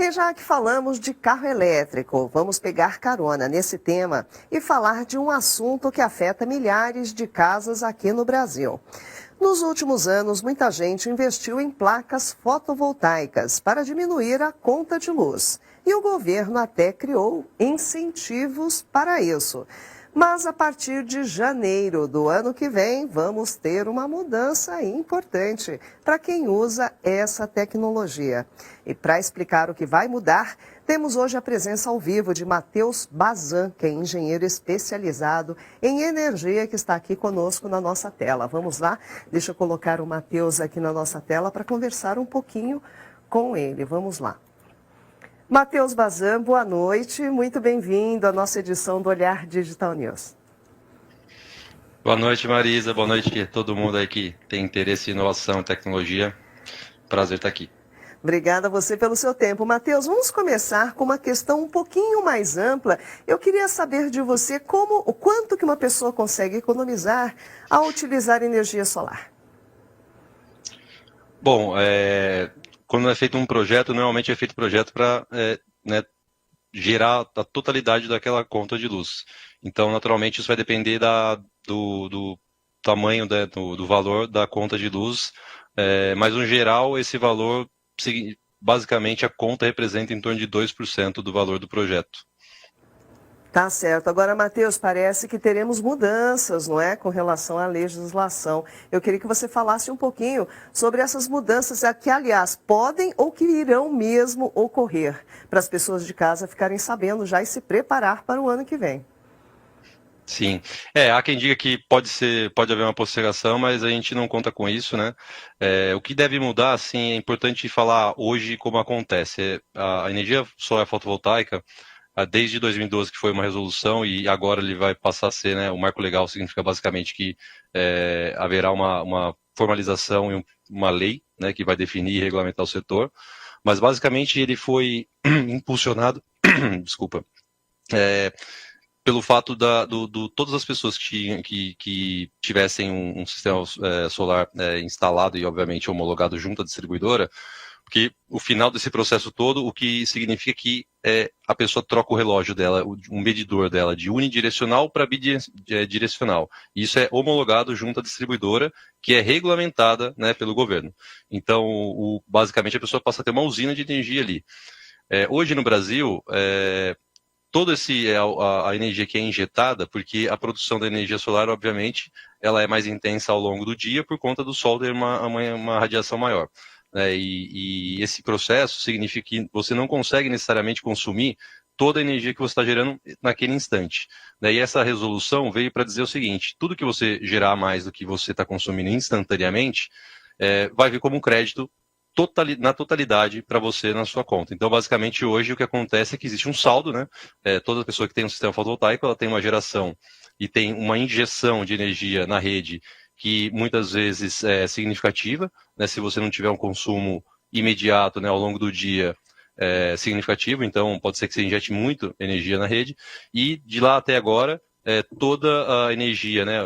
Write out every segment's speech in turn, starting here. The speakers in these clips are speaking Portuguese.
E já que falamos de carro elétrico, vamos pegar carona nesse tema e falar de um assunto que afeta milhares de casas aqui no Brasil. Nos últimos anos, muita gente investiu em placas fotovoltaicas para diminuir a conta de luz. E o governo até criou incentivos para isso. Mas a partir de janeiro do ano que vem, vamos ter uma mudança importante para quem usa essa tecnologia. E para explicar o que vai mudar, temos hoje a presença ao vivo de Matheus Bazan, que é engenheiro especializado em energia, que está aqui conosco na nossa tela. Vamos lá? Deixa eu colocar o Matheus aqui na nossa tela para conversar um pouquinho com ele. Vamos lá. Matheus Bazan, boa noite, muito bem-vindo à nossa edição do Olhar Digital News. Boa noite, Marisa, boa noite a todo mundo aí que tem interesse em inovação e tecnologia. Prazer estar aqui. Obrigada a você pelo seu tempo. Matheus, vamos começar com uma questão um pouquinho mais ampla. Eu queria saber de você o quanto que uma pessoa consegue economizar ao utilizar energia solar. Bom, quando é feito um projeto, normalmente é feito projeto para gerar a totalidade daquela conta de luz. Então, naturalmente, isso vai depender do tamanho, do valor da conta de luz, mas, no geral, esse valor, basicamente, a conta representa em torno de 2% do valor do projeto. Tá certo. Agora, Matheus, parece que teremos mudanças, não é, com relação à legislação. Eu queria que você falasse um pouquinho sobre essas mudanças que, aliás, podem ou que irão mesmo ocorrer, para as pessoas de casa ficarem sabendo já e se preparar para o ano que vem. Sim, há quem diga que pode haver uma postergação, mas a gente não conta com isso, né? O que deve mudar, assim, é importante falar hoje como acontece. A energia solar fotovoltaica, desde 2012 que foi uma resolução e agora ele vai passar a ser, né, o marco legal significa basicamente que haverá uma formalização e uma lei, né, que vai definir e regulamentar o setor, mas basicamente ele foi impulsionado, desculpa, pelo fato todas as pessoas que tivessem um sistema solar instalado e obviamente homologado junto à distribuidora, porque o final desse processo todo, o que significa que a pessoa troca o relógio dela, o medidor dela, de unidirecional para bidirecional. Isso é homologado junto à distribuidora, que é regulamentada, né, pelo governo. Então, basicamente, a pessoa passa a ter uma usina de energia ali. Hoje no Brasil, toda a energia que é injetada, porque a produção da energia solar, obviamente, ela é mais intensa ao longo do dia por conta do sol ter uma radiação maior. E esse processo significa que você não consegue necessariamente consumir toda a energia que você está gerando naquele instante. E essa resolução veio para dizer o seguinte: tudo que você gerar mais do que você está consumindo instantaneamente vai vir como um crédito na totalidade para você na sua conta. Então, basicamente, hoje o que acontece é que existe um saldo, né? Toda pessoa que tem um sistema fotovoltaico, ela tem uma geração e tem uma injeção de energia na rede que muitas vezes é significativa, né, se você não tiver um consumo imediato, né, ao longo do dia significativo, então pode ser que você injete muito energia na rede, e de lá até agora, toda a energia, né,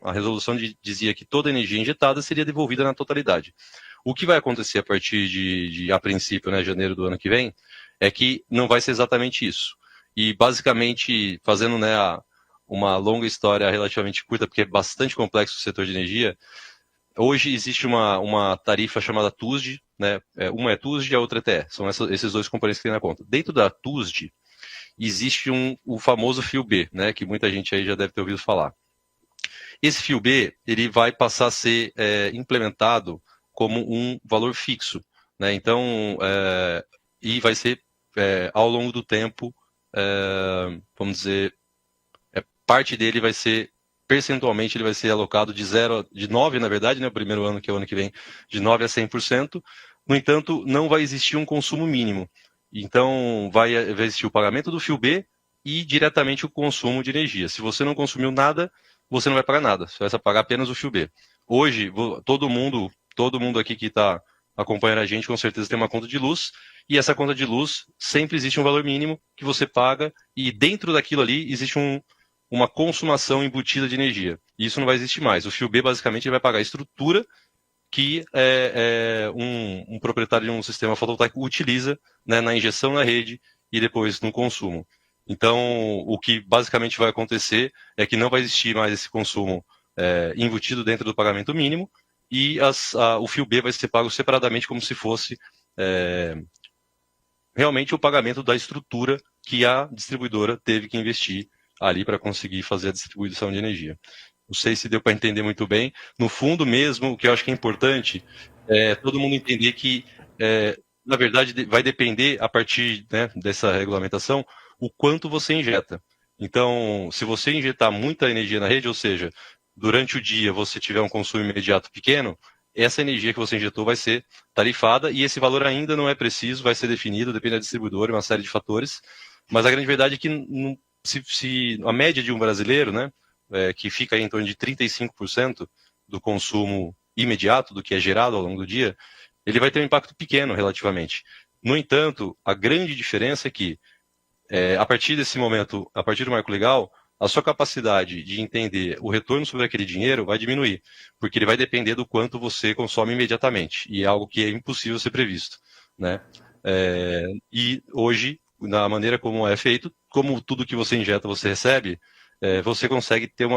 a resolução dizia que toda a energia injetada seria devolvida na totalidade. O que vai acontecer a partir a princípio, né, janeiro do ano que vem, é que não vai ser exatamente isso. E basicamente, fazendo, né, uma longa história relativamente curta, porque é bastante complexo o setor de energia, hoje existe uma tarifa chamada TUSD, né? Uma é TUSD e a outra é TE. São esses dois componentes que tem na conta. Dentro da TUSD, existe o famoso fio B, né? Que muita gente aí já deve ter ouvido falar. Esse fio B, ele vai passar a ser implementado como um valor fixo, né? Então, e vai ser, ao longo do tempo, vamos dizer, parte dele vai ser, percentualmente, ele vai ser alocado de 9, na verdade, né, o primeiro ano, que é o ano que vem, de 9 a 100%. No entanto, não vai existir um consumo mínimo. Então, vai existir o pagamento do fio B e diretamente o consumo de energia. Se você não consumiu nada, você não vai pagar nada. Você vai pagar apenas o fio B. Hoje, todo mundo aqui que está acompanhando a gente, com certeza tem uma conta de luz, e essa conta de luz sempre existe um valor mínimo que você paga, e dentro daquilo ali existe uma consumação embutida de energia. E isso não vai existir mais. O fio B, basicamente, ele vai pagar a estrutura que um proprietário de um sistema fotovoltaico utiliza, né, na injeção na rede e depois no consumo. Então, o que basicamente vai acontecer é que não vai existir mais esse consumo embutido dentro do pagamento mínimo e o fio B vai ser pago separadamente como se fosse realmente o pagamento da estrutura que a distribuidora teve que investir ali para conseguir fazer a distribuição de energia. Não sei se deu para entender muito bem. No fundo mesmo, o que eu acho que é importante é todo mundo entender que, na verdade, vai depender, a partir, né, dessa regulamentação, o quanto você injeta. Então, se você injetar muita energia na rede, ou seja, durante o dia você tiver um consumo imediato pequeno, essa energia que você injetou vai ser tarifada e esse valor ainda não é preciso, vai ser definido, depende da distribuidora e uma série de fatores. Mas a grande verdade é que se a média de um brasileiro, né, que fica aí em torno de 35% do consumo imediato, do que é gerado ao longo do dia, ele vai ter um impacto pequeno relativamente. No entanto, a grande diferença é que, a partir desse momento, a partir do marco legal, a sua capacidade de entender o retorno sobre aquele dinheiro vai diminuir, porque ele vai depender do quanto você consome imediatamente, e é algo que é impossível ser previsto, né? E hoje, na maneira como é feito, como tudo que você injeta você recebe, você consegue ter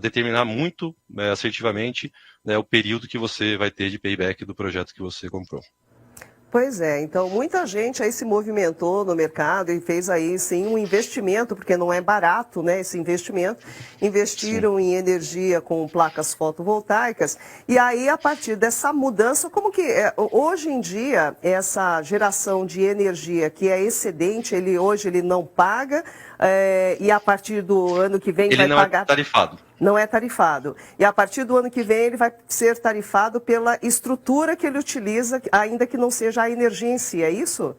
determinar muito assertivamente, né, o período que você vai ter de payback do projeto que você comprou. Pois é, então muita gente aí se movimentou no mercado e fez aí sim um investimento, porque não é barato, né, esse investimento. Investiram em energia com placas fotovoltaicas e aí a partir dessa mudança, como que hoje em dia essa geração de energia que é excedente, hoje ele não paga e a partir do ano que vem vai pagar... Ele não é tarifado. Não é tarifado. E a partir do ano que vem ele vai ser tarifado pela estrutura que ele utiliza, ainda que não seja a energia em si, é isso?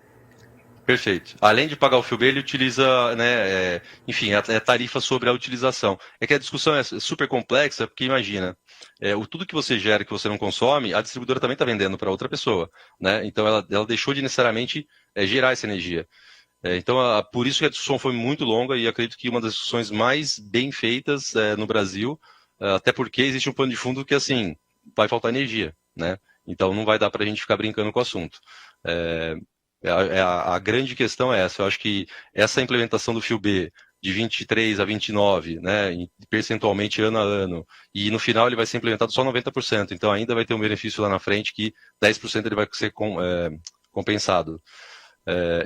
Perfeito. Além de pagar o fio B, ele utiliza, né, enfim, a tarifa sobre a utilização. É que a discussão é super complexa, porque imagina, tudo que você gera que você não consome, a distribuidora também está vendendo para outra pessoa, né? Então ela deixou de necessariamente gerar essa energia. Então, por isso que a discussão foi muito longa e acredito que uma das discussões mais bem feitas no Brasil, até porque existe um pano de fundo que, assim, vai faltar energia, né? Então, não vai dar para a gente ficar brincando com o assunto. A grande questão é essa. Eu acho que essa implementação do fio B de 23 a 29, né, percentualmente ano a ano, e no final ele vai ser implementado só 90%, então ainda vai ter um benefício lá na frente que 10% ele vai ser compensado.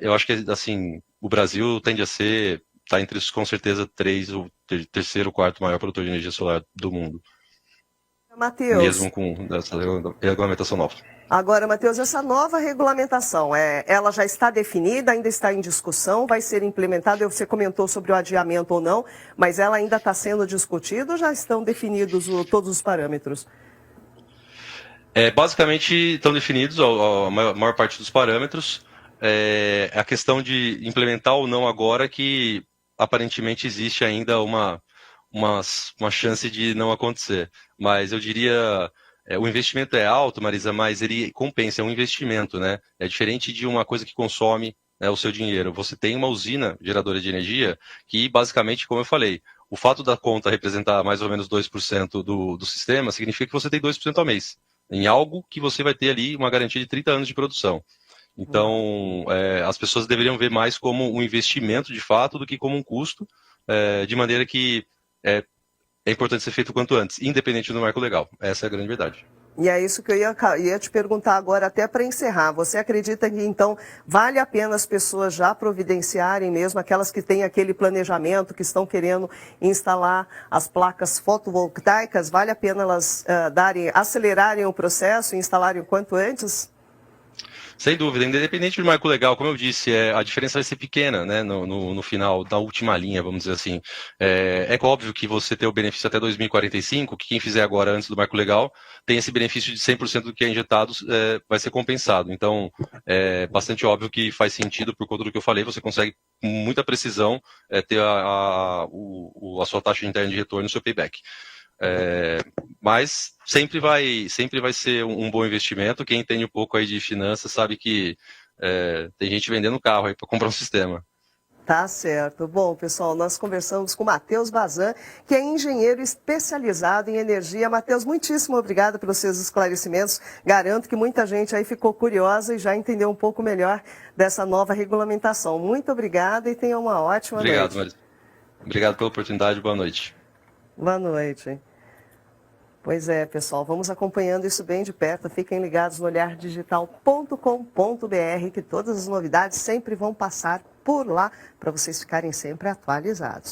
Eu acho que, assim, o Brasil tende a ser, está entre, com certeza, o terceiro, quarto maior produtor de energia solar do mundo. Matheus. Mesmo com essa regulamentação nova. Agora, Matheus, essa nova regulamentação, ela já está definida, ainda está em discussão, vai ser implementada? Você comentou sobre o adiamento ou não, mas ela ainda está sendo discutida ou já estão definidos todos os parâmetros? Basicamente, estão definidos a maior parte dos parâmetros. A questão de implementar ou não agora que aparentemente existe ainda uma chance de não acontecer. Mas eu diria, o investimento é alto, Marisa, mas ele compensa, é um investimento, né? É diferente de uma coisa que consome, né, o seu dinheiro. Você tem uma usina geradora de energia que, basicamente, como eu falei, o fato da conta representar mais ou menos 2% do sistema significa que você tem 2% ao mês, em algo que você vai ter ali uma garantia de 30 anos de produção. Então, as pessoas deveriam ver mais como um investimento de fato do que como um custo, de maneira que é importante ser feito o quanto antes, independente do marco legal. Essa é a grande verdade. E é isso que eu ia te perguntar agora, até para encerrar. Você acredita que, então, vale a pena as pessoas já providenciarem mesmo, aquelas que têm aquele planejamento, que estão querendo instalar as placas fotovoltaicas, vale a pena elas acelerarem o processo e instalarem o quanto antes? Sem dúvida, independente do marco legal, como eu disse, a diferença vai ser pequena, né, no final, da última linha, vamos dizer assim. É óbvio que você tem o benefício até 2045, que quem fizer agora antes do marco legal, tem esse benefício de 100% do que é injetado, vai ser compensado. Então, é bastante óbvio que faz sentido, por conta do que eu falei, você consegue com muita precisão ter a sua taxa interna de retorno no seu payback. Mas sempre vai ser um bom investimento. Quem entende um pouco aí de finanças sabe que tem gente vendendo carro aí para comprar um sistema. Tá certo. Bom, pessoal, nós conversamos com Matheus Bazan, que é engenheiro especializado em energia. Matheus, muitíssimo obrigado pelos seus esclarecimentos. Garanto que muita gente aí ficou curiosa e já entendeu um pouco melhor dessa nova regulamentação. Muito obrigada e tenha uma ótima noite. Obrigado. Obrigado pela oportunidade. Boa noite. Boa noite. Pois é, pessoal, vamos acompanhando isso bem de perto. Fiquem ligados no olhardigital.com.br, que todas as novidades sempre vão passar por lá para vocês ficarem sempre atualizados.